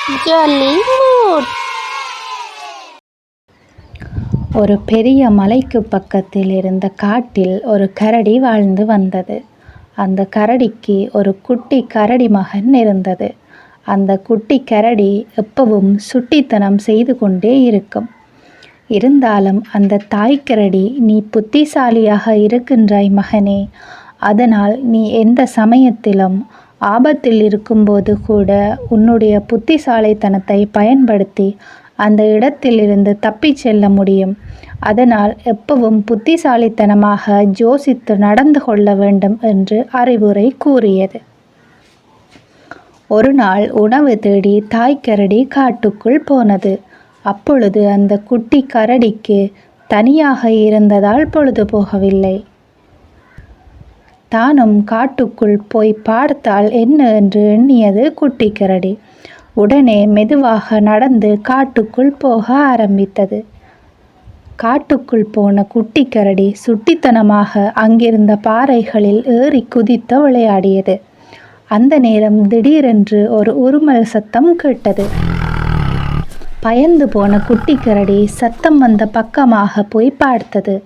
Jolly mood. ஒரு பெரிய மலைக்கு பக்கத்தில் இருந்த காட்டில் ஒரு கரடி வாழ்ந்து வந்தது. அந்த கரடிக்கு ஒரு குட்டி கரடி மகன் இருந்தது. அந்த குட்டி கரடி எப்பவும் சுட்டித்தனம் செய்து கொண்டே இருக்கும். இருந்தாலும் அந்த தாய்க்கரடி, நீ புத்திசாலியாக இருக்கின்றாய் மகனே, அதனால் நீ எந்த சமயத்திலும் ஆபத்தில் இருக்கும்போது கூட உன்னுடைய புத்திசாலித்தனத்தை பயன்படுத்தி அந்த இடத்திலிருந்து தப்பிச் செல்ல முடியும். அதனால் எப்பவும் புத்திசாலித்தனமாக யோசித்து நடந்து கொள்ள வேண்டும் என்று அறிவுரை கூறியது. ஒரு நாள் உணவு தேடி தாய்க்கரடி காட்டுக்குள் போனது. அப்பொழுது அந்த குட்டி கரடிக்கு தனியாக இருந்ததால் பொழுது போகவில்லை. தானும் காட்டுக்குள் போய் பார்த்தால் என்ன என்று எண்ணியது குட்டி கரடி. உடனே மெதுவாக நடந்து காட்டுக்குள் போக ஆரம்பித்தது. காட்டுக்குள் போன குட்டி கரடி சுட்டித்தனமாக அங்கிருந்த பாறைகளில் ஏறி குதித்து விளையாடியது. அந்த நேரம் திடீரென்று ஒரு உருமல் சத்தம் கேட்டது. பயந்து போன குட்டி கரடி சத்தம் வந்த பக்கமாக போய் பார்த்தது.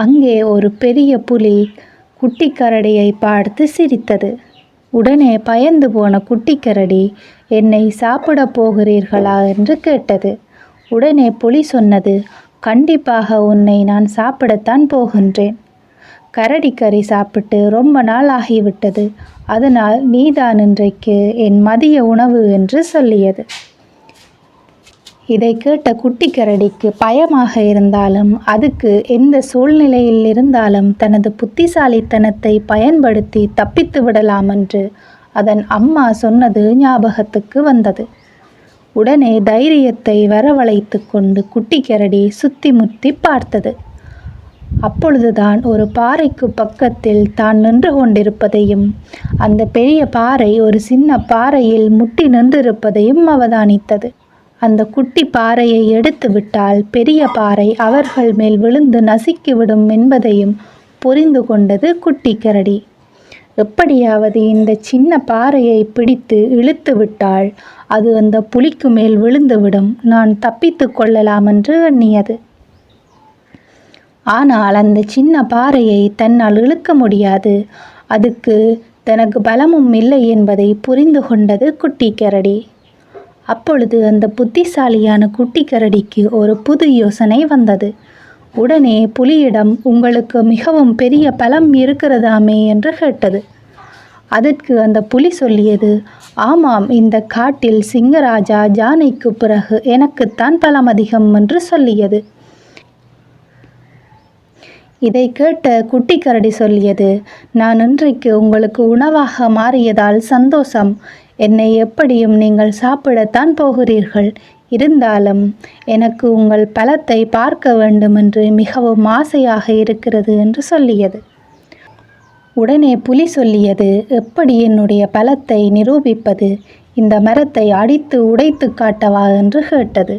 அங்கே ஒரு பெரிய புலி குட்டி கரடியை பார்த்து சிரித்தது. உடனே பயந்து போன குட்டி கரடி, என்னை சாப்பிடப் போகிறீர்களா என்று கேட்டது. உடனே புலி சொன்னது, கண்டிப்பாக உன்னை நான் சாப்பிடத்தான் போகின்றேன். கரடி கறி சாப்பிட்டு ரொம்ப நாள் ஆகிவிட்டது, அதனால் நீதான் இன்றைக்கு என் மதிய உணவு என்று சொல்லியது. இதை கேட்ட குட்டி கரடிக்கு பயமாக இருந்தாலும் அதுக்கு எந்த சூழ்நிலையில் இருந்தாலும் தனது புத்திசாலித்தனத்தை பயன்படுத்தி தப்பித்து விடலாம் என்று அதன் அம்மா சொன்னது ஞாபகத்துக்கு வந்தது. உடனே தைரியத்தை வரவழைத்து கொண்டு குட்டி கரடி சுத்தி முத்தி பார்த்தது. அப்பொழுதுதான் ஒரு பாறைக்கு பக்கத்தில் தான் நின்று கொண்டிருப்பதையும் அந்த பெரிய பாறை ஒரு சின்ன பாறையில் முட்டி நின்றிருப்பதையும் அவதானித்தது. அந்த குட்டி பாறையை எடுத்து விட்டால் பெரிய பாறை அவர்கள் மேல் விழுந்து நசுக்கிவிடும் என்பதையும் புரிந்து கொண்டது குட்டி கரடி. எப்படியாவது இந்த சின்ன பாறையை பிடித்து இழுத்து விட்டால் அது அந்த புலிக்கு மேல் விழுந்துவிடும், நான் தப்பித்து கொள்ளலாம் என்று எண்ணியது. ஆனால் அந்த சின்ன பாறையை தன்னால் இழுக்க முடியாது, அதுக்கு தனக்கு பலமும் இல்லை என்பதை புரிந்து கொண்டது குட்டி கரடி. அப்பொழுது அந்த புத்திசாலியான குட்டி கரடிக்கு ஒரு புது யோசனை வந்தது. உடனே புலியிடம், உங்களுக்கு மிகவும் பெரிய பலம் இருக்கிறதாமே என்று கேட்டது. அதற்கு அந்த புலி சொல்லியது, ஆமாம், இந்த காட்டில் சிங்கராஜா ஜானைக்கு பிறகு எனக்குத்தான் பலம் அதிகம் என்று சொல்லியது. இதை கேட்ட குட்டி கரடி சொல்லியது, நான் இன்றைக்கு உங்களுக்கு உணவாக மாறியதால் சந்தோஷம். என்னை எப்படியும் நீங்கள் சாப்பிடத்தான் போகிறீர்கள். இருந்தாலும் எனக்கு உங்கள் பலத்தை பார்க்க வேண்டும் என்று மிகவும் ஆசையாக இருக்கிறது என்று சொல்லியது. உடனே புலி சொல்லியது, எப்படி என்னுடைய பலத்தை நிரூபிப்பது? இந்த மரத்தை அடித்து உடைத்து காட்டவா என்று கேட்டது.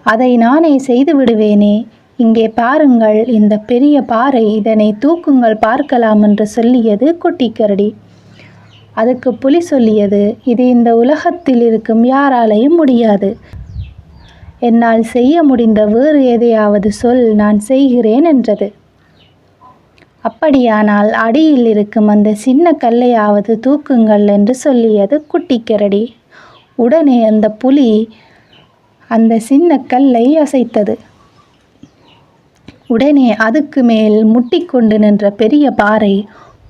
அதை நானே செய்து விடுவேனே. இங்கே பாருங்கள், இந்த பெரிய பாறை, இதனை தூக்குங்கள் பார்க்கலாம் என்று சொல்லியது குட்டி கரடி. அதுக்கு புலி சொல்லியது, இது இந்த உலகத்தில் இருக்கும் யாராலையும் முடியாது. என்னால் செய்ய முடிந்த வேறு எதையாவது சொல், நான் செய்கிறேன் என்றது. அப்படியானால் அடியில் இருக்கும் அந்த சின்ன கல்லையாவது தூக்குங்கள் என்று சொல்லியது குட்டி கரடி. உடனே அந்த புலி அந்த சின்ன கல்லை அசைத்தது. உடனே அதுக்கு மேல் முட்டிக்கொண்டு நின்ற பெரிய பாறை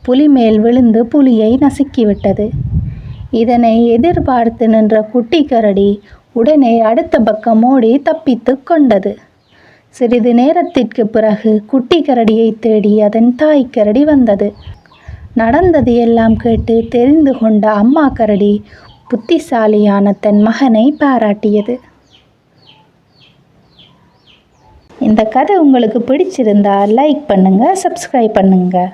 புலி மேல் விழுந்து புலியை நசுக்கிவிட்டது. இதனை எதிர்பார்த்து நின்ற குட்டி கரடி உடனே அடுத்த பக்கம் ஓடி தப்பித்து கொண்டது. சிறிது நேரத்திற்கு பிறகு குட்டி கரடியை தேடி அதன் தாய் கரடி வந்தது. நடந்தது எல்லாம் கேட்டு தெரிந்து கொண்ட அம்மா கரடி புத்திசாலியான தன் மகனை பாராட்டியது. இந்த கதை உங்களுக்கு பிடிச்சிருந்தா லைக் பண்ணுங்கள், சப்ஸ்கிரைப் பண்ணுங்கள்.